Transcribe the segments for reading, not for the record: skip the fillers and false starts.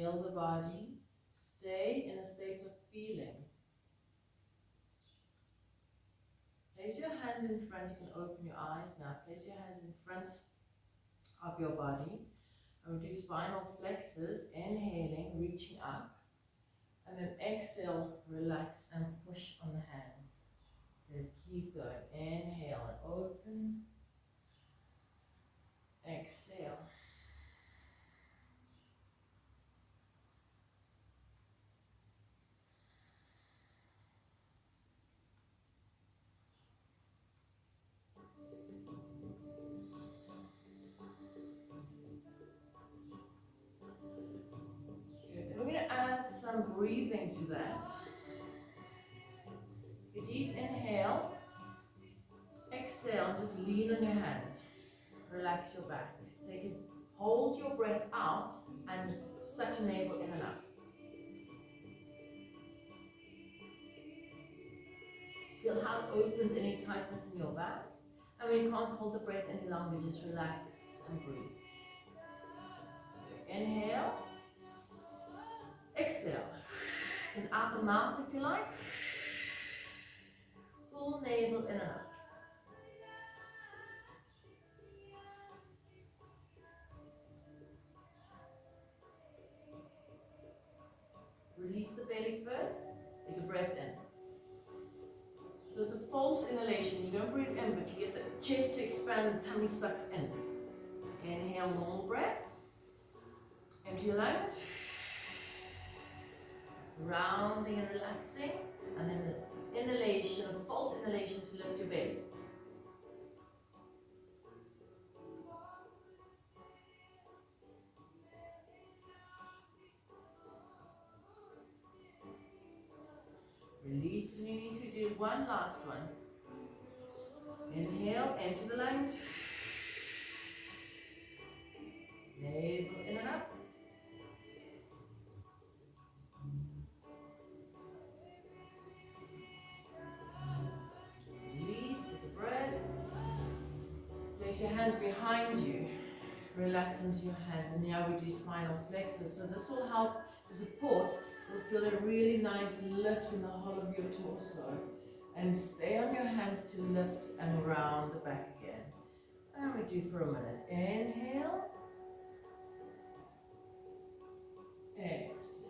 Feel the body. Stay in a state of feeling. Place your hands in front. You can open your eyes now. Place your hands in front of your body. And we do spinal flexors, inhaling, reaching up. And then exhale, relax and push on the hands. Then keep going. Inhale and open. Exhale. Some breathing to that. Take a deep inhale, exhale, and just lean on your hands. Relax your back. Take it, hold your breath out and suck your navel in and out. Feel how it opens any tightness in your back. And when you can't hold the breath any longer, just relax and breathe. Inhale. Exhale. And out the mouth if you like. Full navel in and out. Release the belly first. Take a breath in. So it's a false inhalation. You don't breathe in, but you get the chest to expand, the tummy sucks in. Inhale, normal breath. Empty your lungs. Rounding and relaxing, and then the inhalation, a false inhalation to lift your belly. Release when you need to. Do one last one. Inhale, empty the lungs. Navel in and up. Your hands behind you, relax into your hands, and now we do spinal flexors. So this will help to support. You'll feel a really nice lift in the whole of your torso, and stay on your hands to lift and round the back again. And we do for a minute. Inhale, exhale.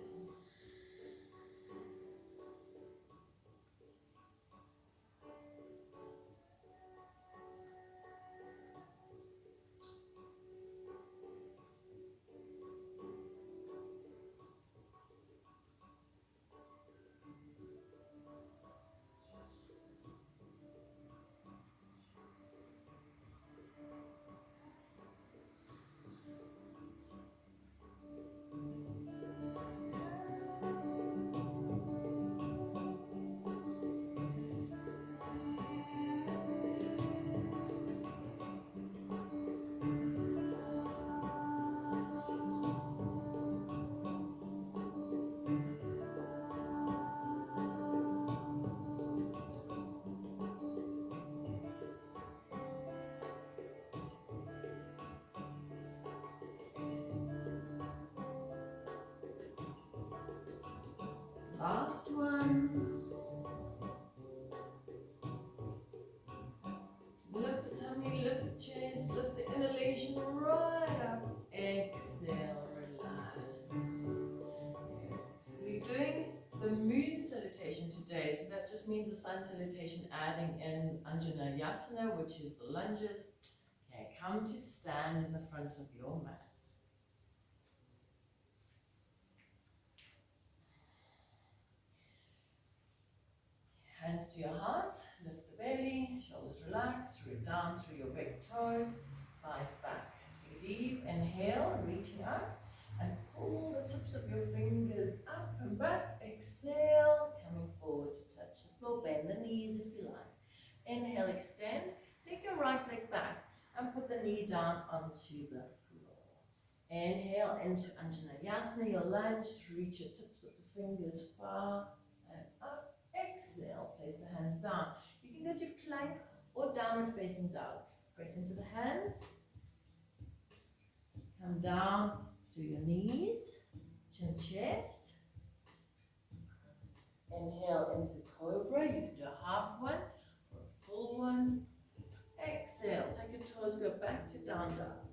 Last one. Lift the tummy, lift the chest, lift the inhalation right up. Exhale, relax. We're doing the moon salutation today, so that just means the sun salutation, adding in Anjaneyasana, which is the lunges. Okay, come to stand in the front of your mat. Hands to your heart, lift the belly, shoulders relax, root down through your big toes, thighs back. Take a deep inhale, reaching up, and pull the tips of your fingers up and back. Exhale, coming forward to touch the floor, bend the knees if you like. Inhale, extend, take your right leg back and put the knee down onto the floor. Inhale into Anjaneyasana, your lunge, reach your tips of the fingers far and up. Exhale, place the hands down. You can go to plank or downward facing dog. Press into the hands. Come down through your knees. chin, chest. Inhale into cobra. You can do a half one or a full one. Exhale, take your toes, go back to down dog.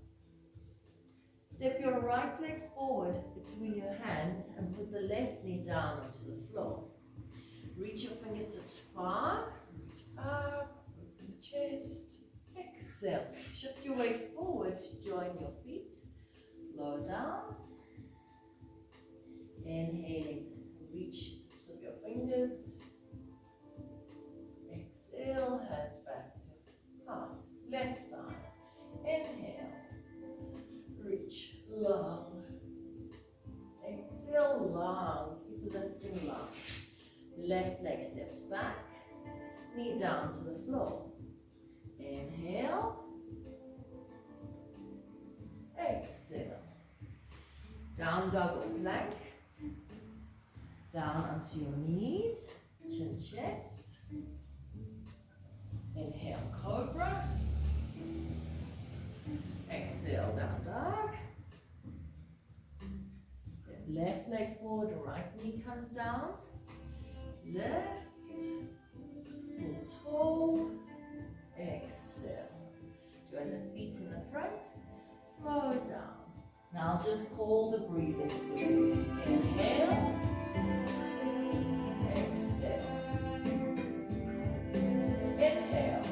Step your right leg forward between your hands and put the left knee down onto the floor. Reach your fingertips far, reach up, open the chest. Exhale, shift your weight forward to join your feet. Flow down. Inhaling, reach tips of your fingers. Exhale, hands back to heart. Left side. Inhale. Reach long. Exhale, long. Keep lifting long. Left leg steps back. Knee down to the floor. Inhale. Exhale. Down dog or plank. Down onto your knees. Chin, chest. Inhale, cobra. Exhale, down dog. Step left leg forward, right knee comes down. Lift. Pull toe. Exhale. Join the feet in the front. Flow down. Now just call the breathing through. Inhale. Exhale. Inhale.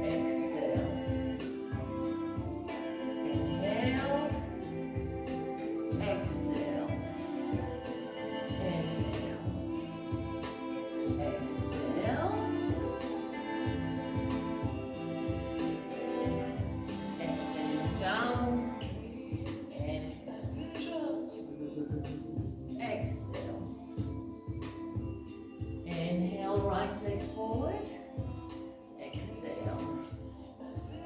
Exhale. Inhale. Exhale. Inhale. Exhale. Exhale down. Exhale. Inhale, right leg forward. Exhale.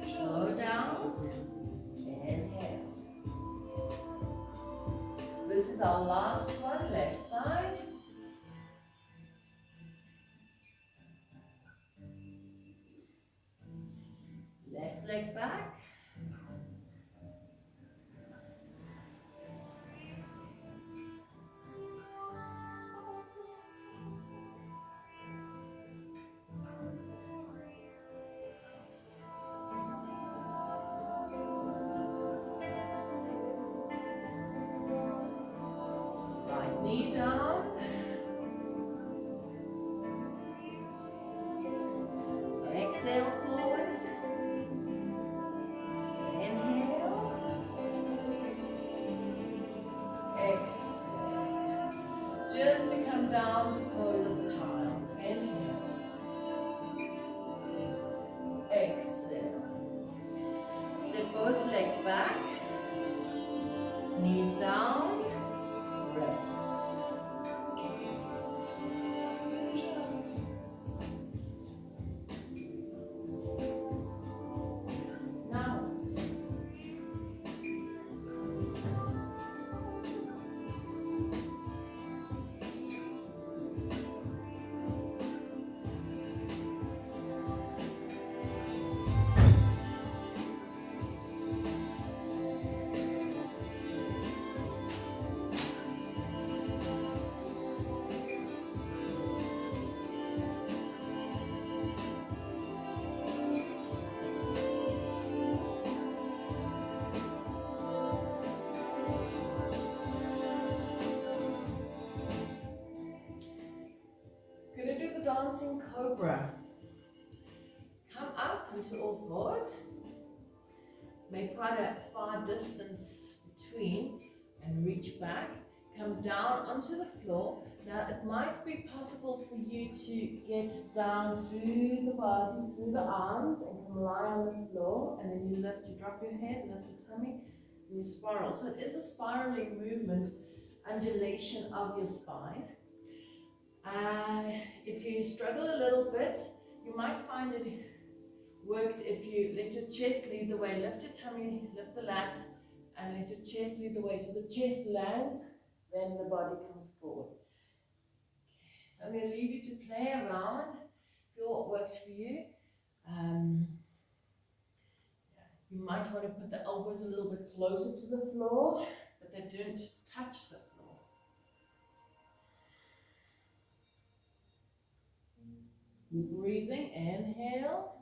Slow down. Inhale. This is our last one, left side. Left leg back. Right knee down. Exhale forward. Inhale. Exhale. Just to come down to pose of the child. Inhale. Exhale. Step both legs back. Knees down. Rest. Now, gonna do the dancing cobra. Come up into all fours. Make quite a far distance between and reach back. Come down onto the floor. Now it might be possible for you to get down through the body, through the arms, and come lie on the floor, and then you lift, you drop your head, lift your tummy, and you spiral. So it is a spiraling movement, undulation of your spine. If you struggle a little bit, you might find it works if you let your chest lead the way. Lift your tummy, lift the lats, and let your chest lead the way. So the chest lands, then the body comes forward. Okay, so I'm going to leave you to play around, feel what works for you. You might want to put the elbows a little bit closer to the floor, but that they don't touch the floor. Keep breathing. Inhale,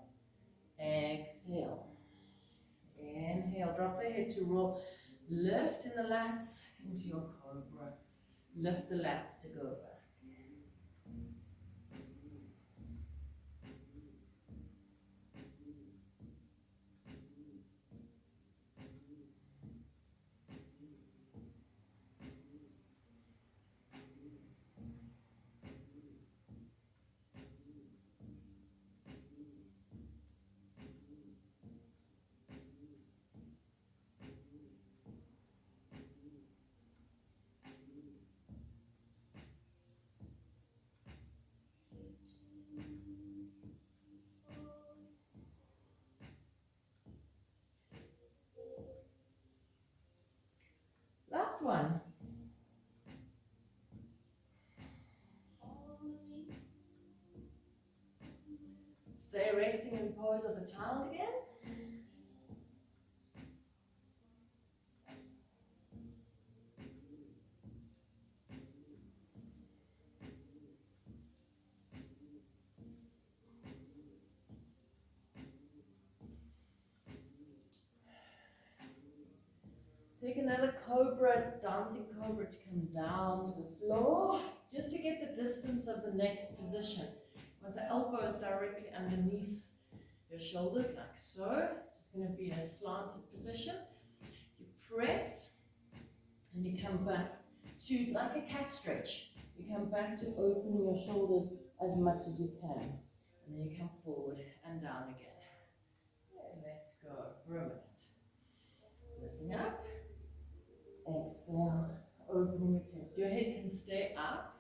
exhale. Inhale, drop the head to roll. Lift in the lats into your cobra. Lift the lats to go back. Last one. Stay resting in the pose of the child again. Take another cobra, dancing cobra, to come down to the floor, just to get the distance of the next position. With the elbows directly underneath your shoulders, like so. So it's going to be a slanted position. You press, and you come back to, like a cat stretch. You come back to opening your shoulders as much as you can. And then you come forward and down again. And let's go for a minute. Lifting up. Exhale, opening your chest. Your head can stay up.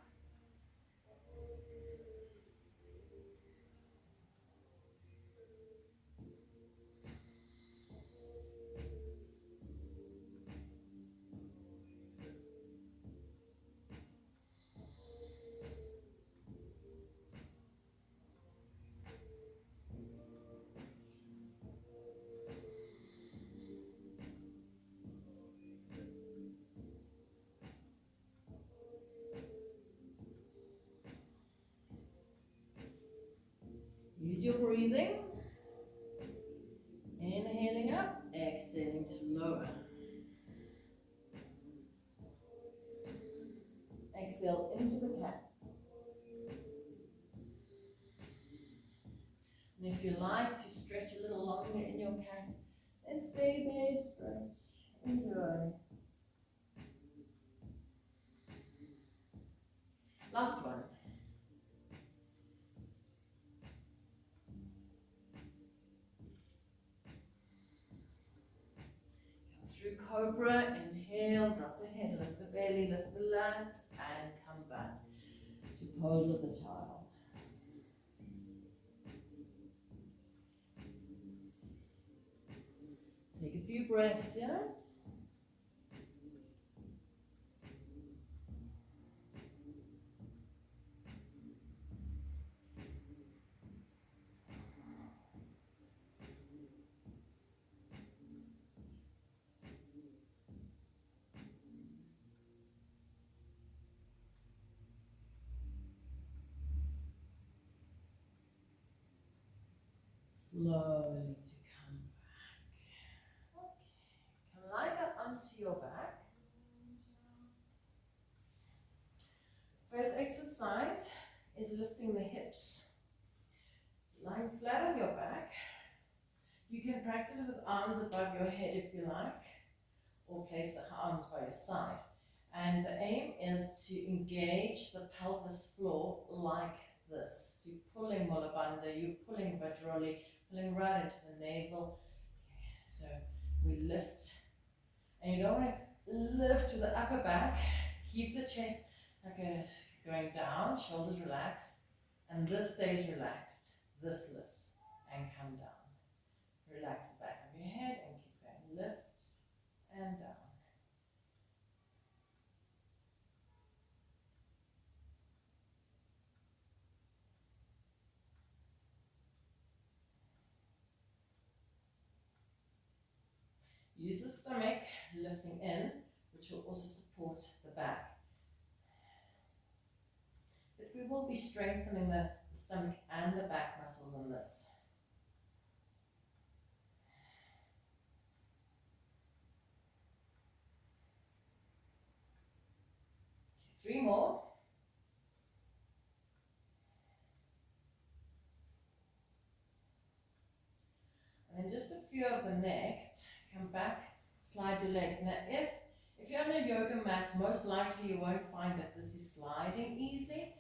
Use your breathing. Inhaling up, exhaling to lower. Exhale into the cat. And if you like to stretch a little longer in your cat, then stay there, stretch, enjoy. Last one. Through cobra, inhale, drop the head, lift the belly, lift the lats, and come back to pose of the child. Take a few breaths here. Slowly to come back. Okay. Come lie down onto your back. First exercise is lifting the hips. So lying flat on your back. You can practice it with arms above your head if you like, or place the arms by your side. And the aim is to engage the pelvis floor like this. So you're pulling Mula Bandha, you're pulling Vajroli, pulling right into the navel. Okay, so we lift, and you don't want to lift with the upper back. Keep the chest going down, shoulders relaxed, and this stays relaxed. This lifts and come down. Relax the back of your head and keep going. Lift and down. Use the stomach, lifting in, which will But we will be strengthening the stomach and the back muscles in this. Okay, 3 more. And then just a few of the next. Come back, slide your legs. Now if you're on a yoga mat, most likely you won't find that this is sliding easily,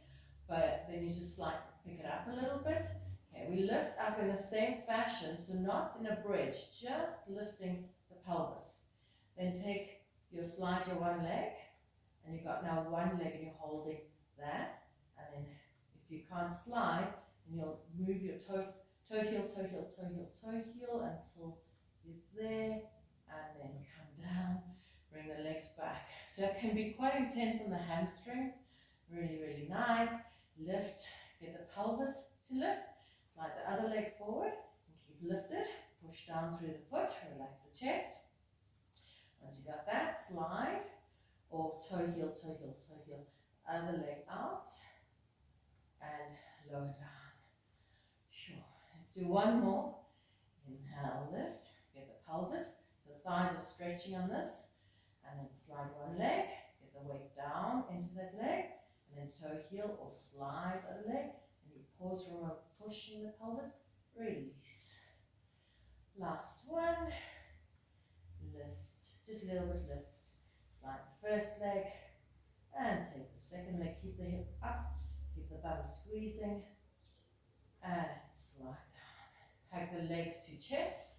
but then you just pick it up a little bit. Okay, we lift up in the same fashion, so not in a bridge, just lifting the pelvis. Then slide your one leg, and you've got now one leg and you're holding that, and then if you can't slide, then you'll move your toe heel, toe heel, toe heel, toe heel until you're there, and then come down, bring the legs back. So it can be quite intense on the hamstrings, really, really nice. Lift, get the pelvis to lift, slide the other leg forward, and keep lifted, push down through the foot, relax the chest. Once you got that, slide, or toe heel, toe heel, toe heel, other leg out, and lower down. Sure. Let's do one more. Inhale, lift, get the pelvis, so the thighs are stretching on this, and then slide one leg, get the weight down into that leg, and then toe heel or slide the leg, and you pause from pushing the pelvis, release. Last one, lift, just a little bit lift, slide the first leg, and take the second leg, keep the hip up, keep the bum squeezing, and slide down. Hug the legs to chest.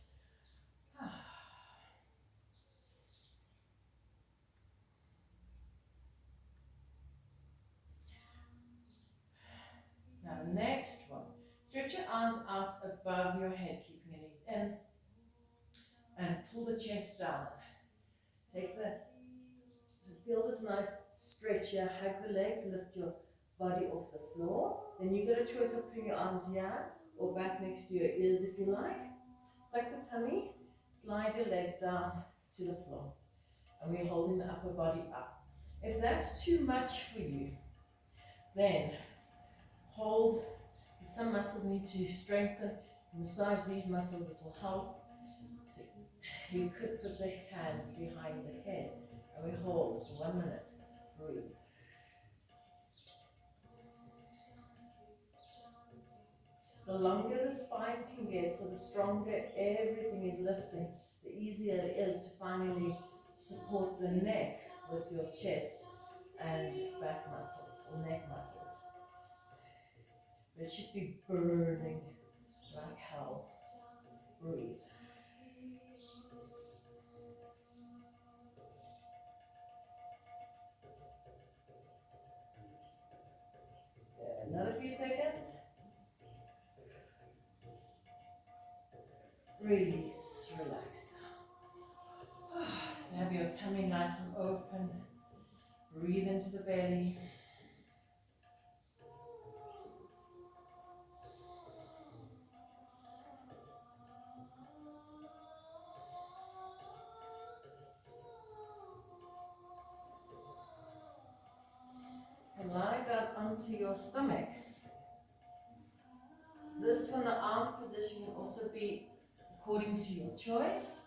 Now next one, stretch your arms out above your head, keeping your knees in, and pull the chest down. So feel this nice stretch here, hug the legs, lift your body off the floor. Then you get a choice of putting your arms here or back next to your ears if you like. Suck the tummy, slide your legs down to the floor. And we're holding the upper body up. If that's too much for you, then hold. Some muscles need to strengthen. Massage these muscles, it will help. So you could put the hands behind the head. And we hold for 1 minute. Breathe. The longer the spine can get, so the stronger everything is lifting, the easier it is to finally support the neck with your chest and back muscles or neck muscles. It should be burning like hell. Breathe. Another few seconds. Release, relax down. So have your tummy nice and open. Breathe into the belly. And lie down onto your stomachs. This one, the arm position can also be according to your choice.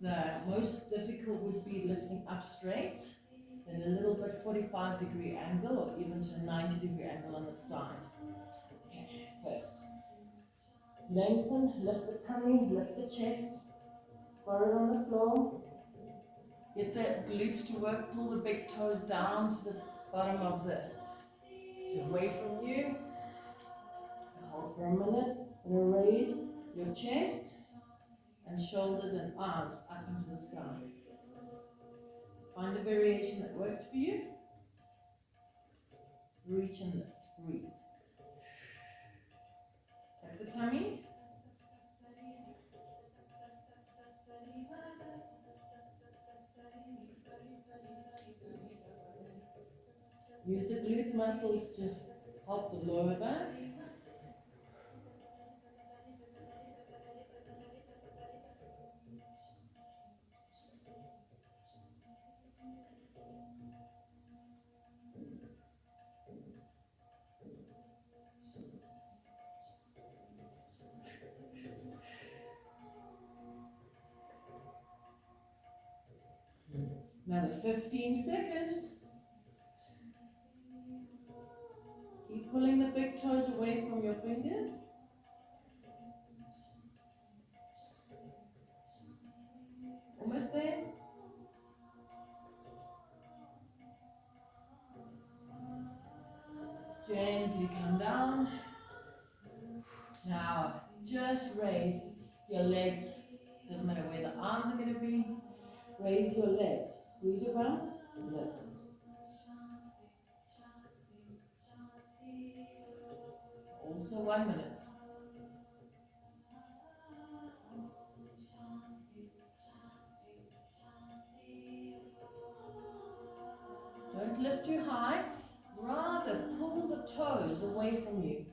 The most difficult would be lifting up straight, then a little bit 45-degree angle or even to a 90-degree angle on the side. Okay, first. Lengthen, lift the tummy, lift the chest, forehead on the floor. Get the glutes to work, pull the big toes down to the bottom of the, so away from you. Hold for a minute, and raise your chest and shoulders and arms up into the sky. Find a variation that works for you. Reach and lift, breathe. Suck the tummy. Use the glute muscles to help the lower back. Another 15 seconds. Keep pulling the big toes away from your fingers. Almost there. Gently come down. Now, just raise your legs. Doesn't matter where the arms are going to be. Raise your legs. Squeeze your bum. Lift it. Also 1 minute. Don't lift too high. Rather pull the toes away from you.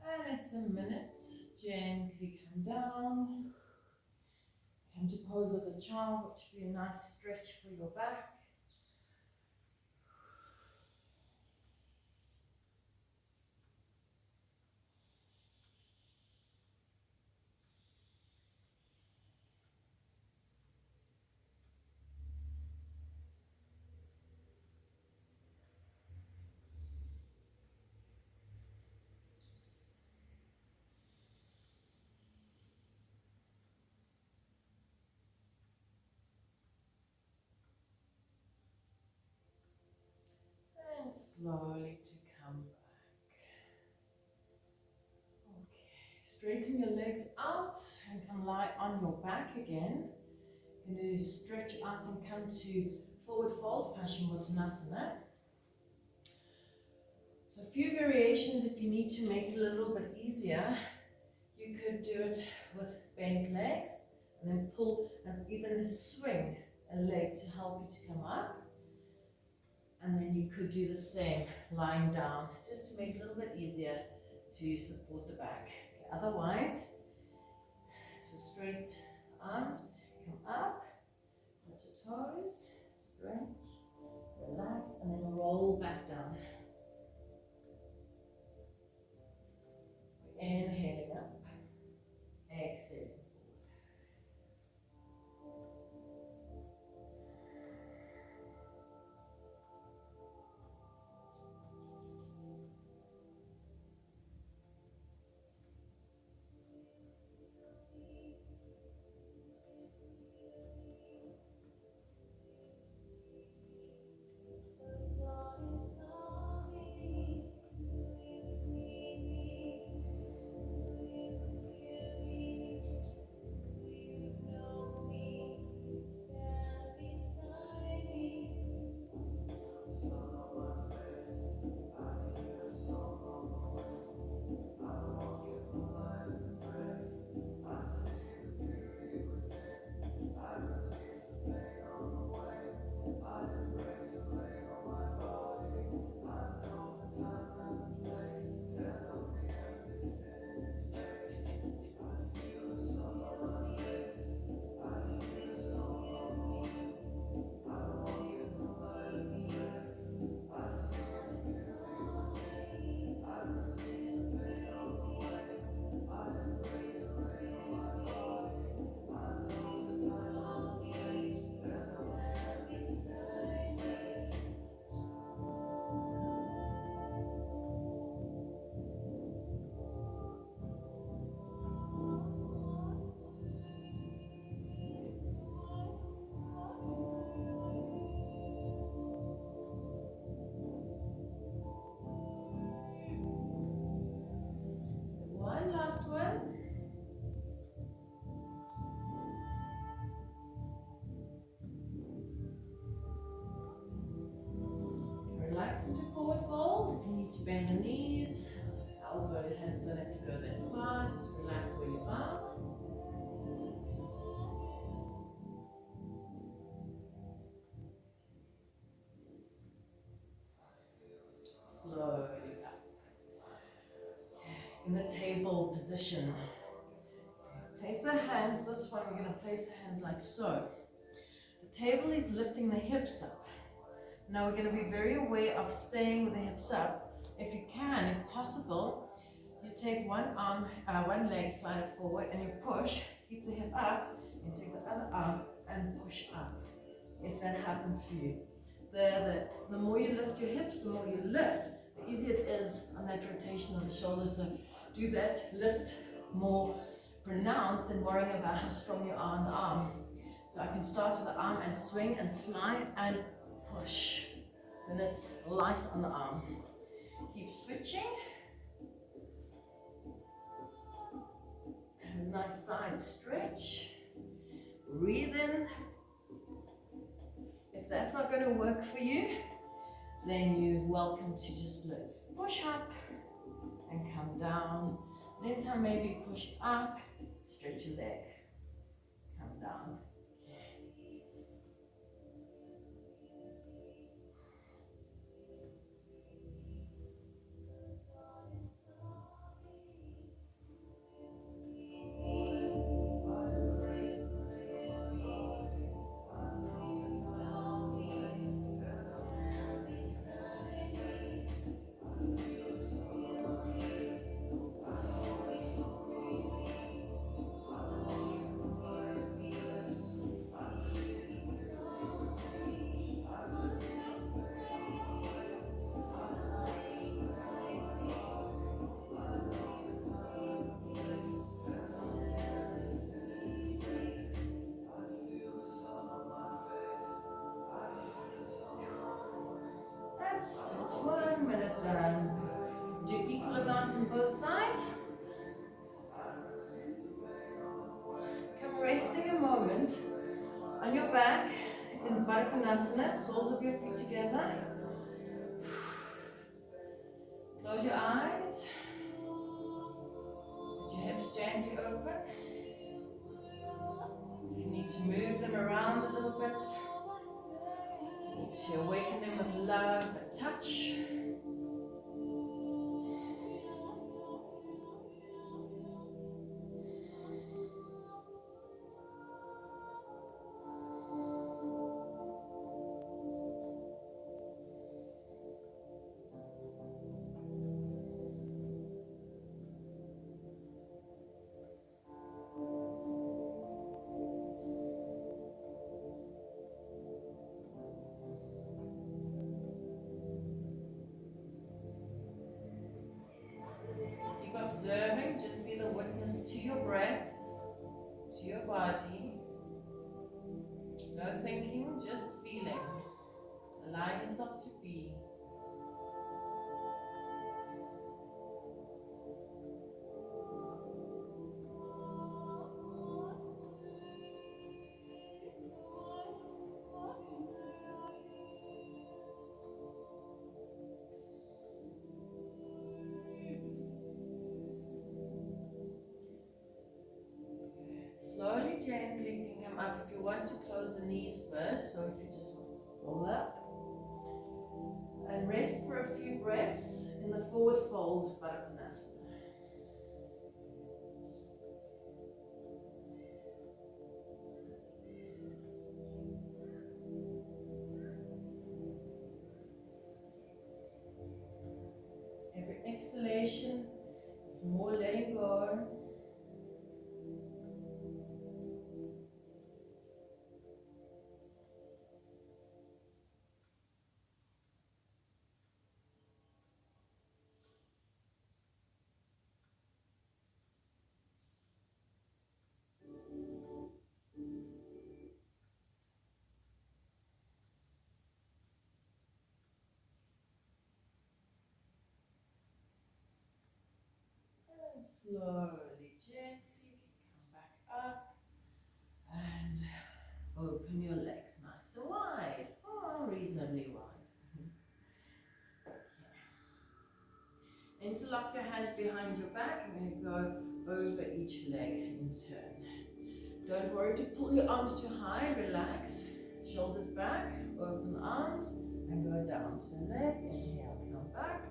And it's a minute. Gently come down. Come to pose of the child, which will be a nice stretch for your back. And slowly to come back. Okay, straighten your legs out and can lie on your back again. You're going to stretch out and come to forward fold, Paschimottanasana. So a few variations if you need to make it a little bit easier. You could do it with bent legs and then pull and even swing a leg to help you to come up. And then you could do the same, lying down, just to make it a little bit easier to support the back. Okay, otherwise, so straight arms, come up, touch your toes, stretch, relax, and then roll back down. Inhaling up, exhaling. need to bend the knees. Elbow hands don't have to go that far. Just relax where you are. Slowly up. In the table position. Place the hands, this one we're going to place the hands like so. The table is lifting the hips up. Now we're going to be very aware of staying with the hips up. If you can, if possible, you take one arm, one leg, slide it forward, and you push, keep the hip up, and take the other arm and push up. If that happens for you. The more you lift your hips, the more you lift, the easier it is on that rotation of the shoulders. So do that lift more pronounced than worrying about how strong you are on the arm. So I can start with the arm and swing and slide and push. Then it's light on the arm. Keep switching. Have a nice side stretch. Breathe in. If that's not going to work for you, then you're welcome to just push up and come down. Next time maybe push up, stretch your leg, come down. It's 1 minute done. Do equal amount on both sides. Come resting a moment on your back in Baddha Konasana, soles of your feet together. Close your eyes. Let your hips gently open. If you need to move them around a little bit, you need to awaken them with love and touch. Observing, just be the witness to your breath, to your body. No thinking, just feeling. Allow yourself to be. Slowly, gently can come up. If you want to close the knees first, so if you just roll up. And rest for a few breaths in the forward fold, Baddha Konasana. Every exhalation is more letting go. Slowly, gently, come back up and open your legs nice and wide, reasonably wide. Okay. your hands behind your back. I'm going to go over each leg in turn. Don't worry to pull your arms too high. Relax. Shoulders back, open arms, and go down to the leg. Inhale, come back,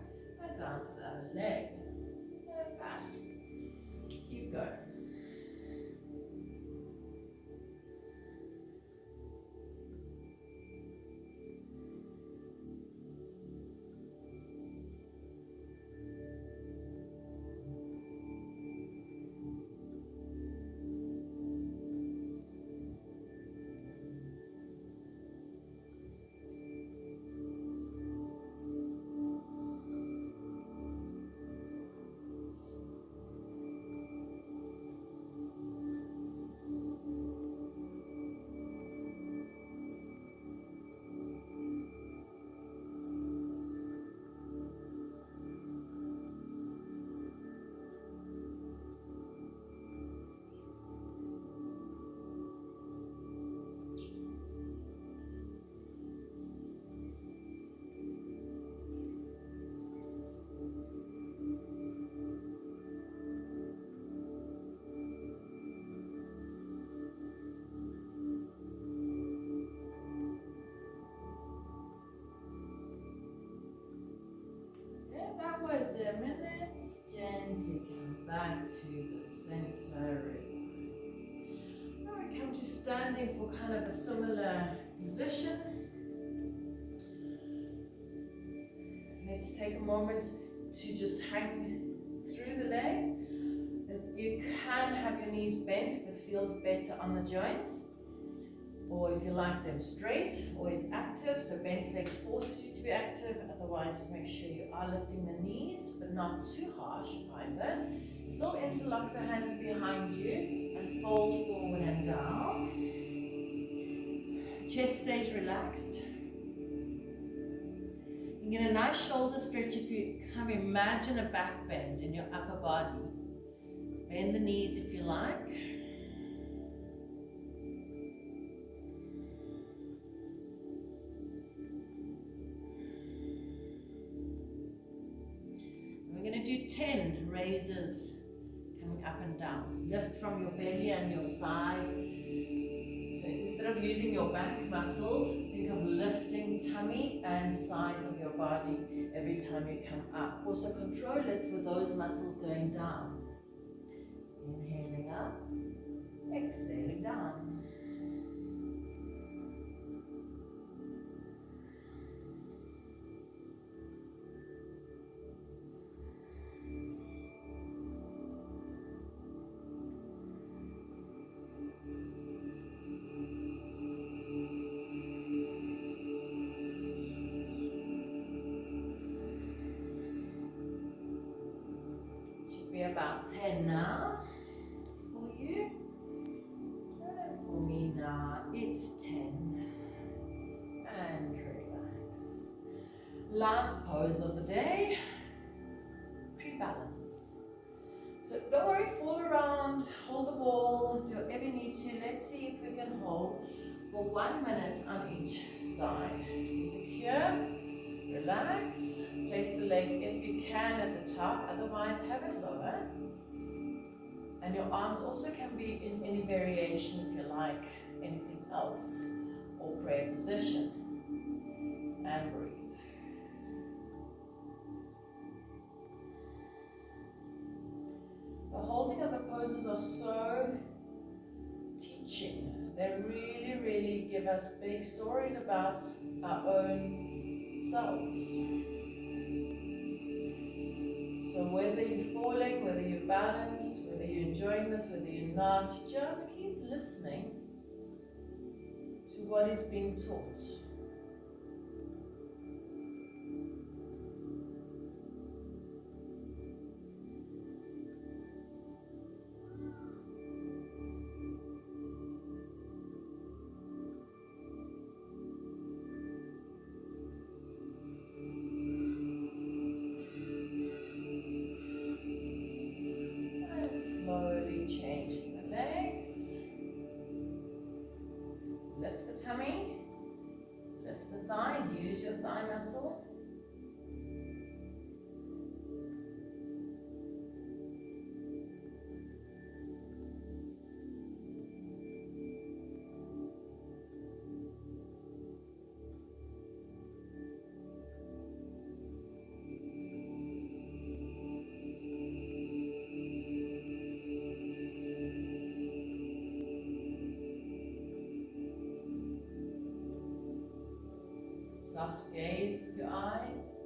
and down to the other leg. Go back. Keep going. Was a minute. Gently come back to the center. Relax. Now we come to standing for kind of a similar position. Let's take a moment to just hang through the legs. And you can have your knees bent if it feels better on the joints, or if you like them straight, always active. So bent legs forces you to be active. Otherwise, make sure you are lifting the knees, but not too harsh either. Still interlock the hands behind you and fold forward and down. Chest stays relaxed. You get a nice shoulder stretch if you kind of imagine a back bend in your upper body. Bend the knees if you like. We're going to do 10 raises coming up and down. Lift from your belly and your side. So instead of using your back muscles, think of lifting tummy and sides of your body every time you come up. Also control it with those muscles going down. Inhaling up, exhaling down. About 10 now for you, and for me now it's 10, and relax. Last pose of the day, pre-balance. So don't worry, fall around, hold the wall, do whatever you need to. Let's see if we can hold for 1 minute on each side. So secure, relax, place the leg if you can at the top, otherwise have it lower. And your arms also can be in any variation if you like, anything else, or prayer position. And breathe. The holding of the poses are so teaching. They really, really give us big stories about our own selves. So whether you're falling, whether you're balanced, whether you're enjoying this, whether you're not, just keep listening to what is being taught. Tummy, lift the thigh, use your thigh muscle. soft gaze with your eyes,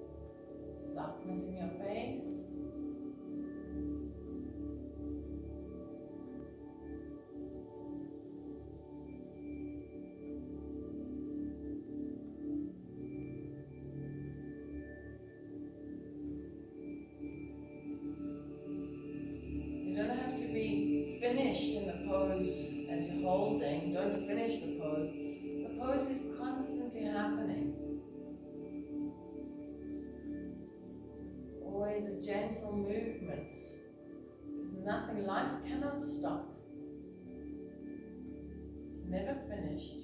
softness in your face. You don't have to be finished in the pose as you're holding. Don't finish the pose. The pose is constantly happening. Always a gentle movement. There's nothing, life cannot stop. It's never finished.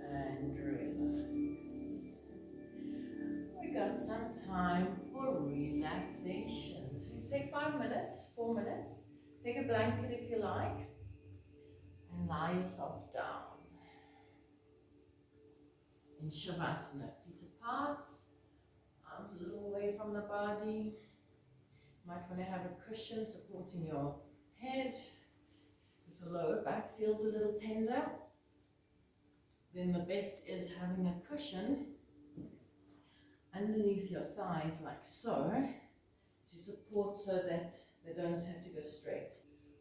And relax. We got some time for relaxation. So you take 5 minutes, 4 minutes. Take a blanket if you like. And lie yourself down. In Shavasana, feet apart. Arms a little away from the body. You might want to have a cushion supporting your head. If the lower back feels a little tender, then the best is having a cushion underneath your thighs like so, to support so that they don't have to go straight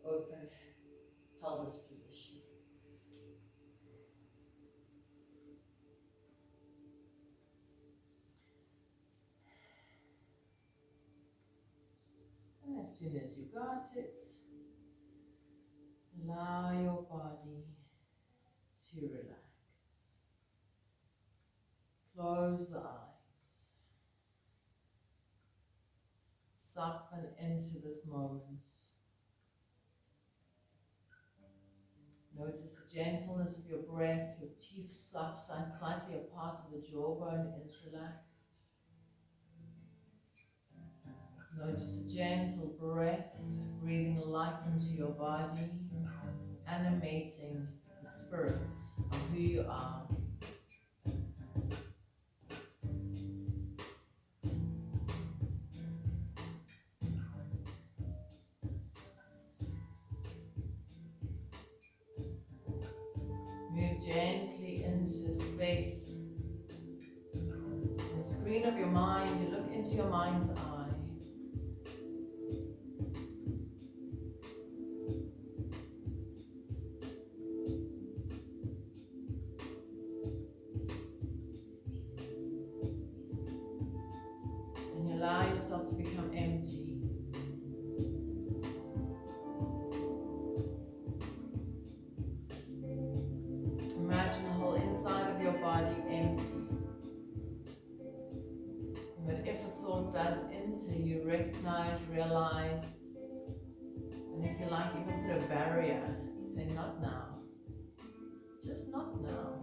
open pelvis position. And as soon as you got it, allow your body to relax. Close the eyes. Soften into this moment. Notice the gentleness of your breath, your teeth soft, slightly apart of the jawbone is relaxed. Notice the gentle breath, breathing life into your body, animating the spirits of who you are. Move gently into space. On the screen of your mind, you look into your mind's eye. And you allow yourself to become empty. Imagine the whole inside of your body empty. And that if a thought does enter, you recognize, realize, and if you like, even put a barrier. Say, not now. Just not now.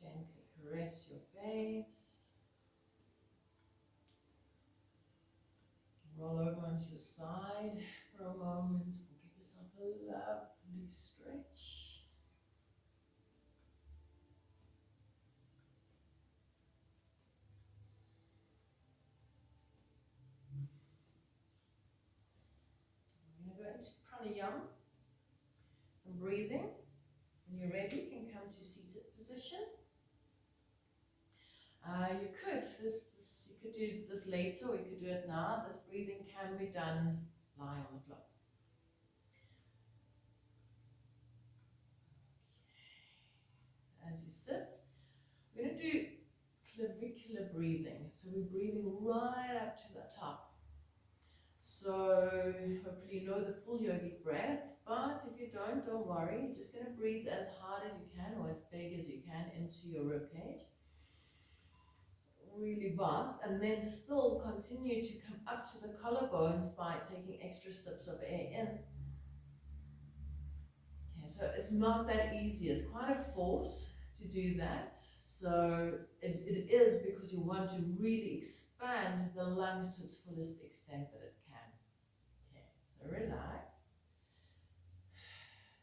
Gently caress your face. Roll over onto your side for a moment. Give yourself a lovely stretch. We're going to go into pranayama, some breathing. When you're ready, you can come to seated position. You could do this later, or you could do it now. This breathing can be done lie on the floor. So as you sit, we're going to do clavicular breathing. So we're breathing right up to the top. So hopefully you know the full yogic breath, but if you don't worry. You're just going to breathe as hard as you can, or as big as you can, into your ribcage. Really vast, and then still continue to come up to the collarbones by taking extra sips of air in. Okay, so it's not that easy. It's quite a force to do that. So it is because you want to really expand the lungs to its fullest extent that it can. Okay, so relax.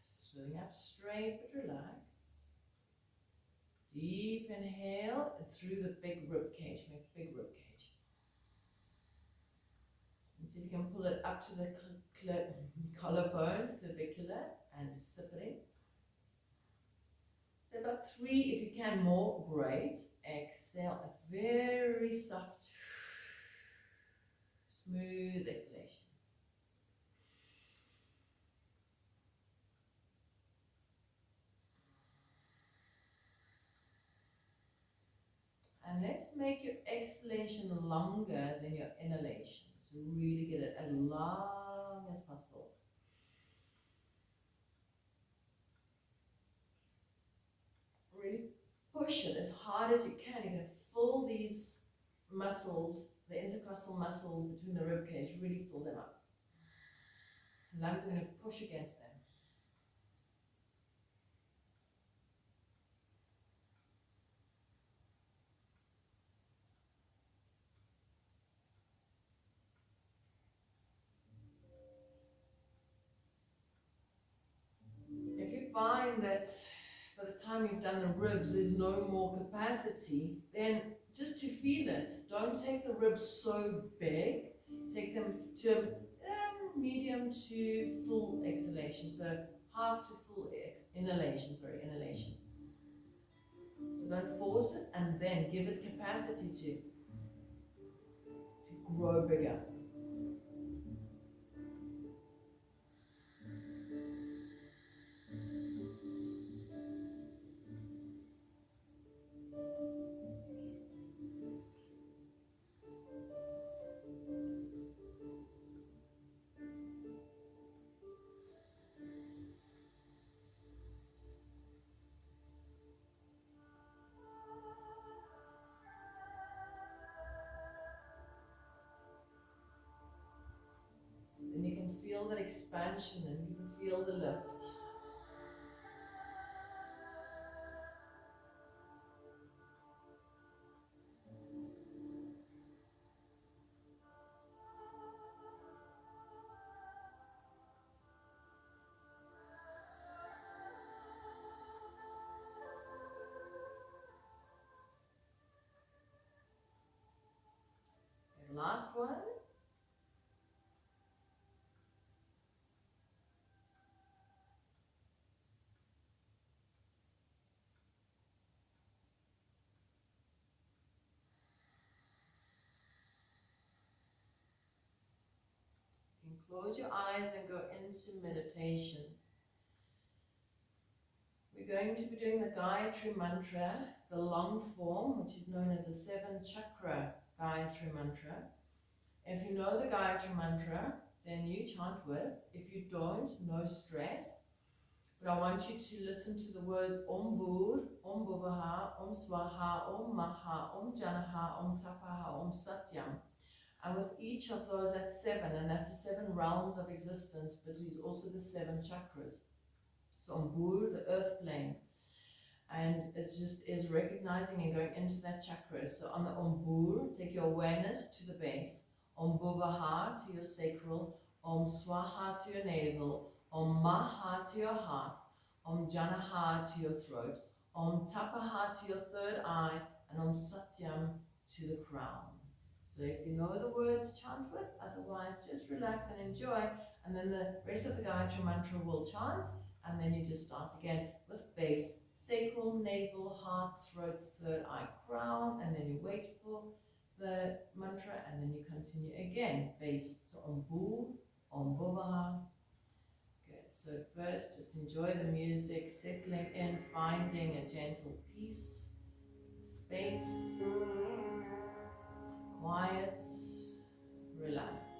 Sitting up straight but relaxed. Deep inhale and through the big rib cage. Make big rib cage. And see if you can pull it up to the collarbones, clavicular, and sip it in. So about 3, if you can more, great. Exhale, it's very soft, smooth exhalation. And let's make your exhalation longer than your inhalation. So really get it as long as possible. Really push it as hard as you can. You're going to fill these muscles, the intercostal muscles between the rib cage, really fill them up. The lungs are going to push against them. If you find that by the time you've done the ribs there's no more capacity, then just to feel it, don't take the ribs so big, take them to medium to full exhalation, so half to full inhalation. So don't force it, and then give it capacity to grow bigger. And you can feel that expansion, and you can feel the lift. And last one. You can close your eyes and go into meditation. We're going to be doing the Gayatri mantra, the long form, which is known as the 7 Chakra Gayatri mantra. If you know the Gayatri mantra, then you chant with. If you don't, no stress. But I want you to listen to the words Om Bhur, Om Bhuvaha, Om Swaha, Om Maha, Om Janaha, Om Tapaha, Om Satyam. And with each of those, that's 7, and that's the 7 realms of existence, but it's also the 7 chakras. So Om Bhur, the earth plane. And it just is recognizing and going into that chakra. So on the Om Bur, take your awareness to the base. Om Bhuvaha to your sacral. Om Swaha to your navel. Om Maha to your heart. Om Janaha to your throat. Om Tapaha to your third eye. And Om Satyam to the crown. So if you know the words, chant with. Otherwise, just relax and enjoy. And then the rest of the Gayatri mantra will chant. And then you just start again with base. Sacral, navel, heart, throat, third eye, crown, and then you wait for the mantra, and then you continue again. Base, so Om Bu, Om Bhuvaha. Good. So first, just enjoy the music, settling in, finding a gentle peace, space, quiet, relaxed.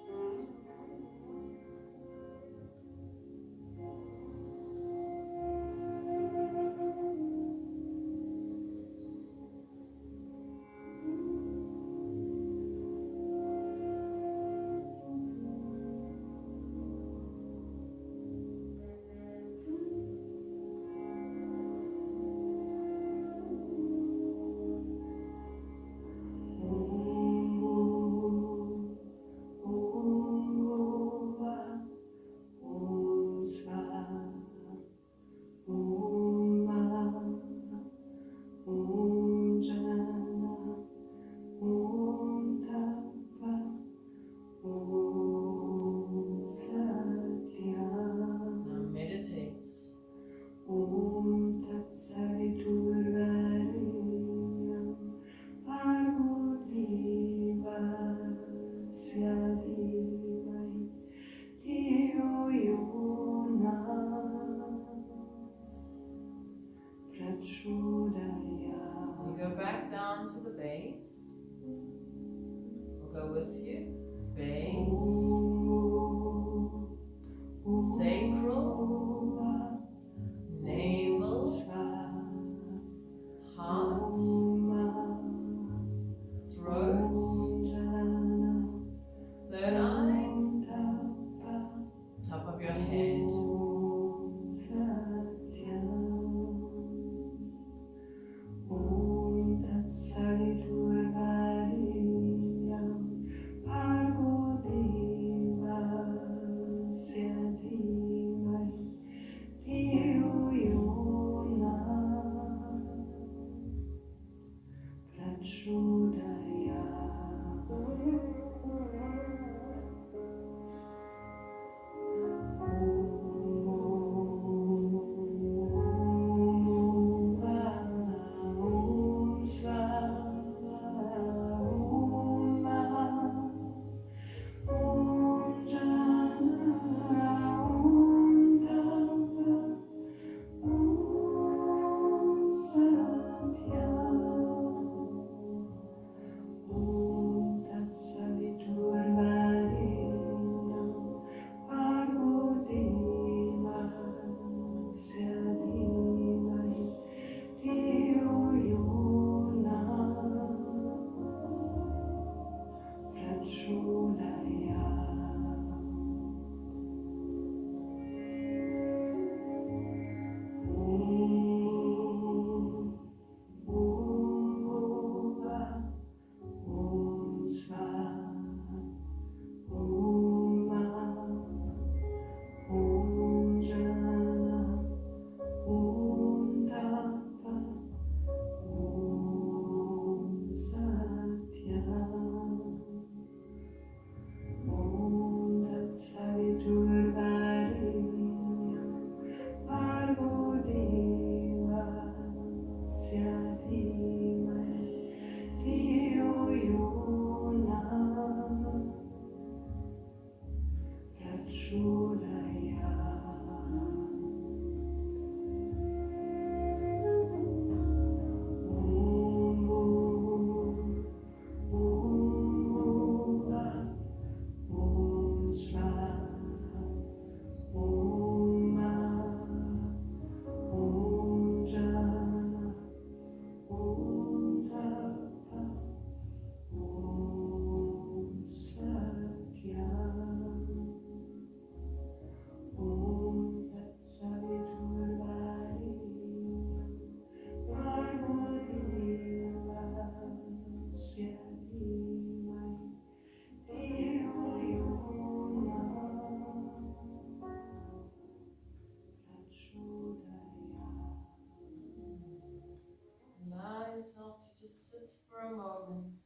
yourself to just sit for a moment.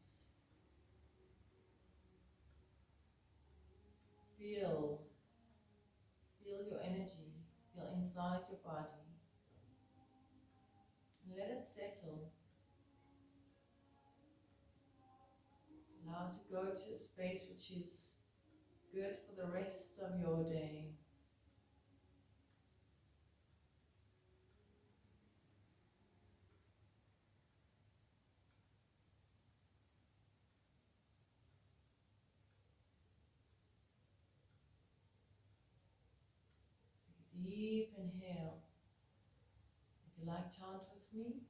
Feel your energy, feel inside your body. And let it settle. Allow it to go to a space which is good for the rest of your day. Deep inhale. If you like, chant with me.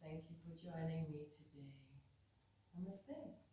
Thank you for joining me today. Namaste.